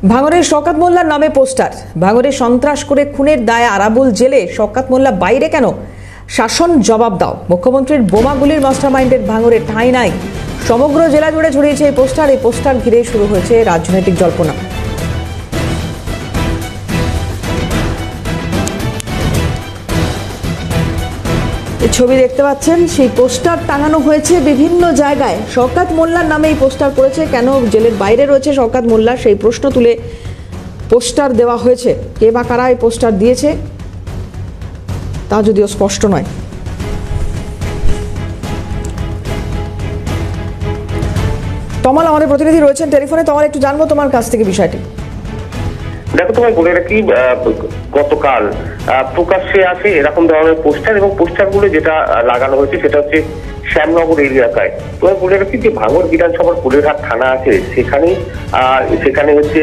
ভাঙড়ের শওকত মোল্লার নামে পোস্টার। ভাঙড়ে সন্ত্রাস করে খুনের দায়ে আরাবুল জেলে শওকত মোল্লা বাইরে কেন? শাসন জবাব দাও। মুখ্যমন্ত্রীর বোমাগুলির মাস্টারমাইন্ডের ভাঙড়ে ঠাঁই নাই। সমগ্র জেলা জুড়ে ছড়িয়েছে এই পোস্টার। এই পোস্টার ঘিরে শুরু হয়েছে রাজনৈতিক জল্পনা। ছবি দেখতে পাচ্ছেন, সেই পোস্টার টাঙানো হয়েছে বিভিন্ন জায়গায়। শওকত মোল্লার নামে এই পোস্টার পড়েছে। কেন জেলের বাইরে রয়েছে শওকত মোল্লা, সেই প্রশ্ন তুলে পোস্টার দেওয়া হয়েছে। কে বা কারা এই পোস্টার দিয়েছে তা যদিও স্পষ্ট নয়। তমাল আমাদের প্রতিনিধি রয়েছেন টেলিফোনে। তমাল, একটু জানবো তোমার কাছ থেকে বিষয়টি। দেখো, তোমায় বলে রাখি, গতকাল প্রকাশ্যে আসে এরকম ধরনের পোস্টার, এবং পোস্টারগুলো যেটা লাগানো হয়েছে সেটা হচ্ছে শ্যামনগর এলাকায়। তোমায় বলে রাখি যে ভাঙড় বিধানসভার কুলেরহাট থানা আছে, সেখানে হচ্ছে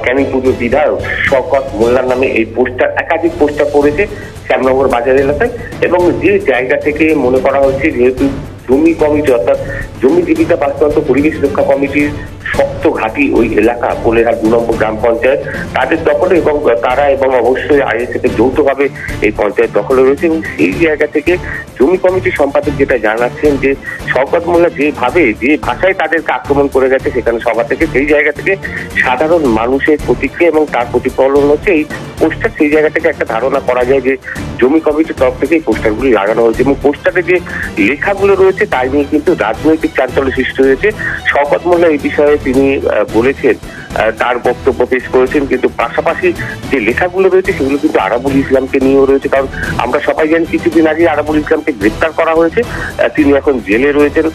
ক্যানিং পূর্ব বিধায়ক শওকত মোল্লার নামে এই পোস্টার, একাধিক পোস্টার পড়েছে শ্যামনগর বাজার এলাকায়। এবং যে জায়গা থেকে মনে করা হচ্ছে, যেহেতু জমি কমিটি অর্থাৎ জমি জীবিকা বাস্তুতন্ত্র পরিবেশ রক্ষা কমিটির শক্ত ঘাঁটি ওই এলাকা কোলেরহাট 2 নম্বর গ্রাম পঞ্চায়েত, তাদের দখলে, এবং তারা এবং অবশ্যই আইএসএফ যৌথভাবে এই পঞ্চায়েত দখলে রয়েছে। এবং সেই জায়গা থেকে জমি কমিটির সম্পাদক যেটা জানাচ্ছেন যে শওকত মোল্লা যে ভাষায় তাদেরকে আক্রমণ করে গেছে সেখানে সভা থেকে, সেই জায়গা থেকে সাধারণ মানুষের প্রতিক্রিয়া এবং তার প্রতিফলন হচ্ছে এই পোস্টার। সেই জায়গা থেকে একটা ধারণা করা যায় যে জমি কমিটির তরফ থেকে এই পোস্টারগুলি লাগানো হয়েছে। এবং পোস্টারে যে লেখাগুলো রয়েছে তাই নিয়ে কিন্তু রাজনৈতিক চাঞ্চল্য সৃষ্টি হয়েছে। শওকত মোল্লা এই বিষয়ে তিনি বলেছেন, তার বক্তব্য পেশ করেছেন, কিন্তু পাশাপাশি যে লেখাগুলো রয়েছে সেগুলো কিন্তু আরাবুল ইসলামকে নিয়েও রয়েছে। কারণ আমরা সবাই জানি কিছুদিন আগে আরাবুল ইসলামকে গ্রেপ্তার করা হয়েছে। তিনি এখন জেলে রয়েছেন।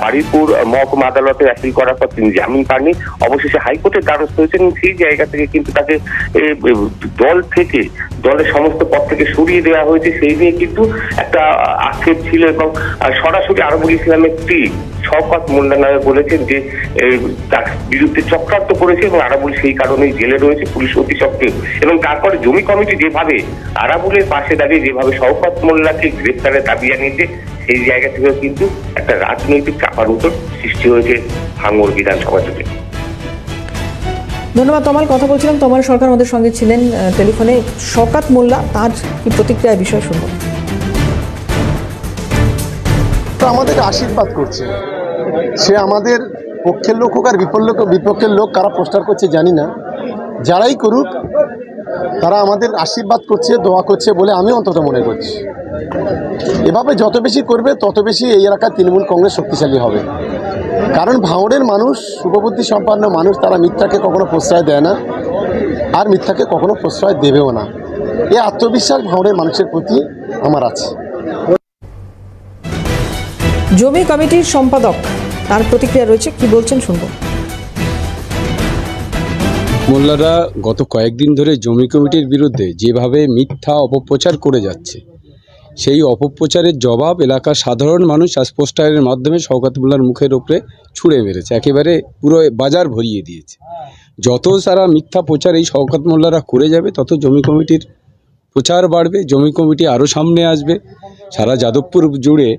বারুইপুর মহকুমা আদালতে অ্যাপিল করার পর তিনি জামিন পাননি, অবশেষে হাইকোর্টের দ্বারস্থ হয়েছেন। সেই জায়গা থেকে কিন্তু তাকে দলের সমস্ত পদ থেকে সরিয়ে দেওয়া হয়েছে। সেই নিয়ে কিন্তু একটা আক্ষেপ ছিল, এবং সরাসরি আরাবুল ইসলামের স্ত্রী শওকত মোল্লা নামে বলেছেন যে তার বিরুদ্ধে চক্রান্ত করেছে, এবং আরাবুল সেই কারণেই জেলে রয়েছে, পুলিশ অতি সক্রিয়। এবং তারপরে জমি কমিটি যেভাবে আরাবুলের পাশে দাঁড়িয়ে যেভাবে শওকত মোল্লাকে গ্রেপ্তারের দাবি জানিয়েছে, সেই জায়গা থেকেও কিন্তু একটা রাজনৈতিক চাপার উত্তর সৃষ্টি হয়েছে ভাঙড় বিধানসভা জুড়ে। ধন্যবাদ তমাল। কথা বলছিলাম, তমাল সরকার আমাদের সঙ্গে ছিলেন টেলিফোনে। শওকত মোল্লা, তার কি প্রতিক্রিয়া বিষয় শুনবো। আমাদের আশীর্বাদ করছে, সে আমাদের পক্ষের লোক হোক আর বিপক্ষের লোক, কারা পোস্টার করছে জানি না, যারাই করুক তারা আমাদের আশীর্বাদ করছে, দোয়া করছে বলে আমি অন্তত মনে করছি। এভাবে যত বেশি করবে তত বেশি এই এলাকায় তৃণমূল কংগ্রেস শক্তিশালী হবে। কারণ ভাঙড়ের মানুষ শুভবুদ্ধি সম্পন্ন মানুষ, তারা মিথ্যাকে কখনো প্রশ্রয় দেয় না, আর মিথ্যাকে কখনো প্রশ্রয় দেবেও না। এই আত্মবিশ্বাস ভাঙড়ের মানুষের প্রতি আমার আছে। জমি কমিটির সম্পাদক, তার প্রতিক্রিয়া রয়েছে, কি বলছেন শুনবো। মোল্লারা গত কয়েকদিন ধরে জমি কমিটির বিরুদ্ধে যেভাবে মিথ্যা অপপ্রচার করে যাচ্ছে, সেই অপপ্রচারের জবাব এলাকার সাধারণ মানুষ আজ পোস্টারের মাধ্যমে শওকত মোল্লার মুখের উপরে ছুঁড়ে মেরেছে, একেবারে পুরো বাজার ভরিয়ে দিয়েছে। যত সারা মিথ্যা প্রচার এই শওকত মোল্লারা করে যাবে, তত জমি কমিটির প্রচার বাড়বে, জমি কমিটি আরও সামনে আসবে। সারা যাদবপুর জুড়ে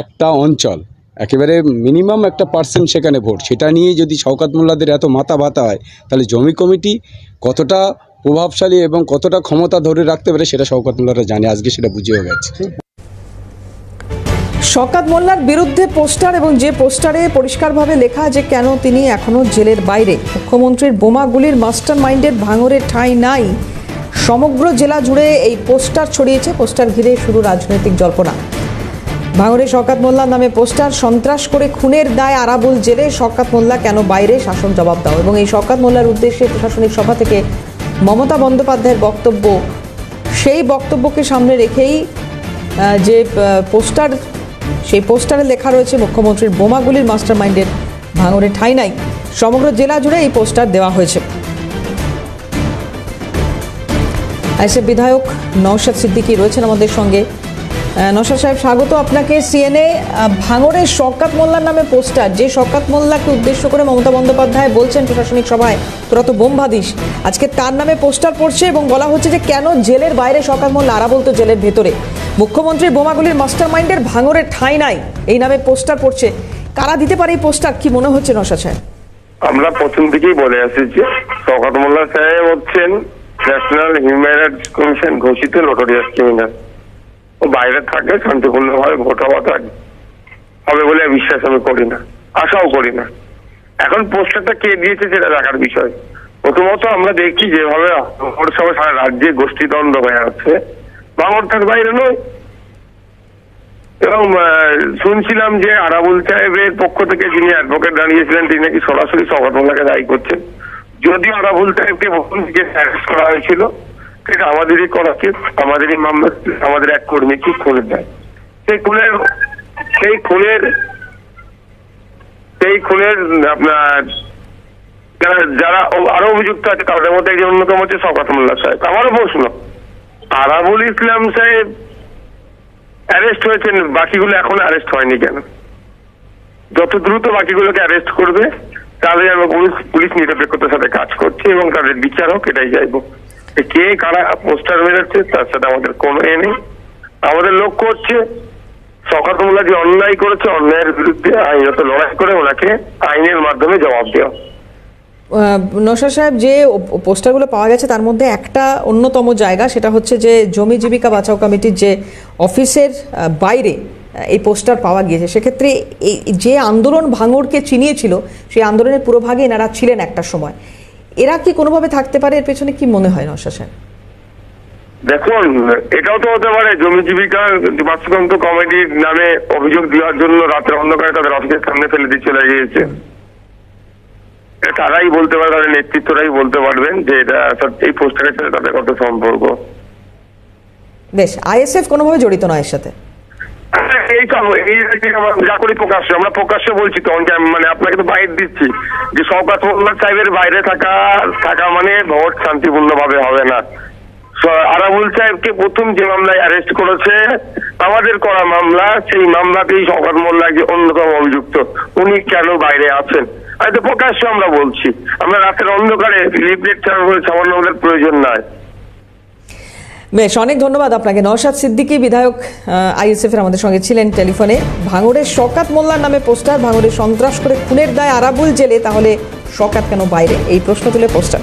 একটা অঞ্চল, একেবারে মিনিমাম একটা % সেখানে ভোট, সেটা নিয়ে যদি শওকত মোল্লাদের এত মাথা ব্যথা হয়, তাহলে জমি কমিটি কতটা প্রভাবশালী এবং কতটা ক্ষমতা ধরে রাখতে পারে সেটা শওকত মোল্লারা জানে, আজকে সেটা বুঝেও গেছে। শওকত মোল্লার বিরুদ্ধে পোস্টার, এবং যে পোস্টারে পরিষ্কারভাবে লেখা যে কেন তিনি এখনো জেলের বাইরে। মুখ্যমন্ত্রীর বোমাগুলির মাস্টারমাইন্ডের ভাঙড়ে ঠাঁই নাই। সমগ্র জেলা জুড়ে এই পোস্টার ছড়িয়েছে। পোস্টার ঘিরে শুরু রাজনৈতিক জল্পনা। ভাঙড়ে শওকত মোল্লার নামে পোস্টার, সন্ত্রাস করে খুনের দায় আরাবুল জেলে শওকত মোল্লা কেন বাইরে, শাসন জবাব দাও। এবং এই শওকত মোল্লার উদ্দেশ্যে প্রশাসনিক সভা থেকে মমতা বন্দ্যোপাধ্যায়ের বক্তব্য, সেই বক্তব্যকে সামনে রেখেই যে পোস্টার, সেই পোস্টারে লেখা রয়েছে মুখ্যমন্ত্রীর বোমাগুলির মাস্টারমাইন্ডের ভাঙড়ে ঠাঁই নাই। সমগ্র জেলা জুড়ে এই পোস্টার দেওয়া হয়েছে। আইএসএফ বিধায়ক নওশাদ সিদ্দিকী রয়েছেন আমাদের সঙ্গে। নওশাদ সাহেব, স্বাগত আপনাকে সিএনএ। ভাঙড়ে শওকত মোল্লার নামে পোস্টার, যে শওকত মোল্লাকে উদ্দেশ্য করে মমতা বন্দ্যোপাধ্যায় বলছেন প্রশাসনিক সভায় তোরা তো বোম বাঁধিস, আজকে তার নামে পোস্টার পড়ছে এবং বলা হচ্ছে যে কেন জেলের বাইরে শওকত মোল্লা, আরাবুল তো জেলের ভেতরে। মুখ্যমন্ত্রীর বোমাগুলির মাস্টারমাইন্ডের ভাঙড়ে ঠাঁই নাই এই নামে পোস্টার পড়ছে। কারা দিতে পারে এই পোস্টার, কি মনে হচ্ছে নওশাদ সাহেব? আমরা প্রথম থেকেই বলে আসছি, শওকত মোল্লা সাহেব হচ্ছেন ন্যাশনাল হিউম্যান রাইটস কমিশন ঘোষিত নোটোরিয়াস ক্রিমিনাল। ও বাইরে থাকে, শান্তিপূর্ণভাবে ভোট হবে বলে বিশ্বাস আমি করি না, আশাও করি না। এখন পোস্টারটা কে দিয়েছে সেটা দেখার বিষয়। প্রথমত আমরা দেখছি যেভাবে সবাই সারা রাজ্যে গোষ্ঠীদ্বন্দ্ব হয়ে আছে, ভাঙড় তার বাইরে নয়। এবং শুনছিলাম যে আরাবুল সাহেবের পক্ষ থেকে যিনি অ্যাডভোকেট দাঁড়িয়েছিলেন তিনি নাকি সরাসরি শওকত মোল্লাকে দায়ী করছেন। যদিও আরাবুল সাহেবকে প্রথম থেকে অ্যারেস্ট করা হয়েছিল, সেটা আমাদেরই করা কেস, আমাদেরই মামলা, আমাদের এক কর্মীকে খুলে দেয়। সেই খুনের আপনার যারা আরো অভিযুক্ত আছে তাদের মধ্যে একজন অন্যতম হচ্ছে শওকত মোল্লা সাহেব। আমারও প্রশ্ন, আরাবুল ইসলাম সাহেব অ্যারেস্ট হয়েছেন, বাকিগুলো এখনো অ্যারেস্ট হয়নি কেন? যত দ্রুত বাকিগুলোকে অ্যারেস্ট করবে তাহলে আমরা পুলিশ নিরপেক্ষতার সাথে কাজ করছে এবং তাদের বিচার হোক, এটাই চাইবো। কে কারা পোস্টার বেরোচ্ছে তার সাথে আমাদের কোনো নেই। আমাদের লক্ষ্য হচ্ছে শওকত মোল্লা যে অন্যায় করেছে, অন্যায়ের বিরুদ্ধে আইনত লড়াই করে ওনাকে আইনের মাধ্যমে জবাব দেওয়া। নওশাদ সাহেব, যে পোস্টারগুলো পাওয়া গেছে তার মধ্যে একটা অন্যতম জায়গা, সেটা হচ্ছে যে জমি জীবিকা বাঁচাও কমিটির যে অফিসের বাইরে এই পোস্টার পাওয়া গিয়েছে। সেক্ষেত্রে এই যে আন্দোলন ভাঙড়কে চিনিয়েছিল, সেই আন্দোলনের পুরোভাগে এনারা ছিলেন একটা সময়। এরা কি কোনোভাবে থাকতে পারে? এর পেছনে কি মনে হয় নওশাদ সাহেব? দেখুন, এটাও তো হতে পারে জমি জীবিকা বাঁচাও কমিটির নামে অভিযোগ দেওয়ার জন্য রাতের অন্ধকারে তাদের অফিসের সামনে ফেলে দিয়ে চলে গিয়েছে। তারাই বলতে পারে, তাদের নেতৃত্বরাই বলতে পারবেন যে এটা এই পোস্টারের সাথে তাদের কত সম্পর্ক। বেশ, আইএসএফ কোনোভাবে জড়িত নয় এর সাথে? যা করি প্রকাশ্যে, আমরা প্রকাশ্যে বলছি তো, মানে আপনাকে তো বাইরে দিচ্ছি যে শওকত মোল্লা সাহেবের বাইরে থাকা মানে ভোট শান্তিপূর্ণ ভাবে হবে না। আরাবুল সাহেবকে প্রথম যে মামলায় অ্যারেস্ট করেছে, আমাদের করা মামলা, সেই মামলাতেই শওকত মোল্লা যে অন্যতম অভিযুক্ত, উনি কেন বাইরে আছেন হয়তো প্রকাশ্যে আমরা বলছি। আমরা রাতের অন্ধকারে লিফলেট সামান্য আমাদের প্রয়োজন নাই। বেশ, অনেক ধন্যবাদ আপনাকে। নওশাদ সিদ্দিকী, বিধায়ক আইএসএফ এর আমাদের সঙ্গে ছিলেন টেলিফোনে। ভাঙড়ের শওকত মোল্লার নামে পোস্টার, ভাঙড়ে সন্ত্রাস করে খুনের দায় আরাবুল জেলে, তাহলে শওকত কেন বাইরে, এই প্রশ্ন তুলে পোস্টার।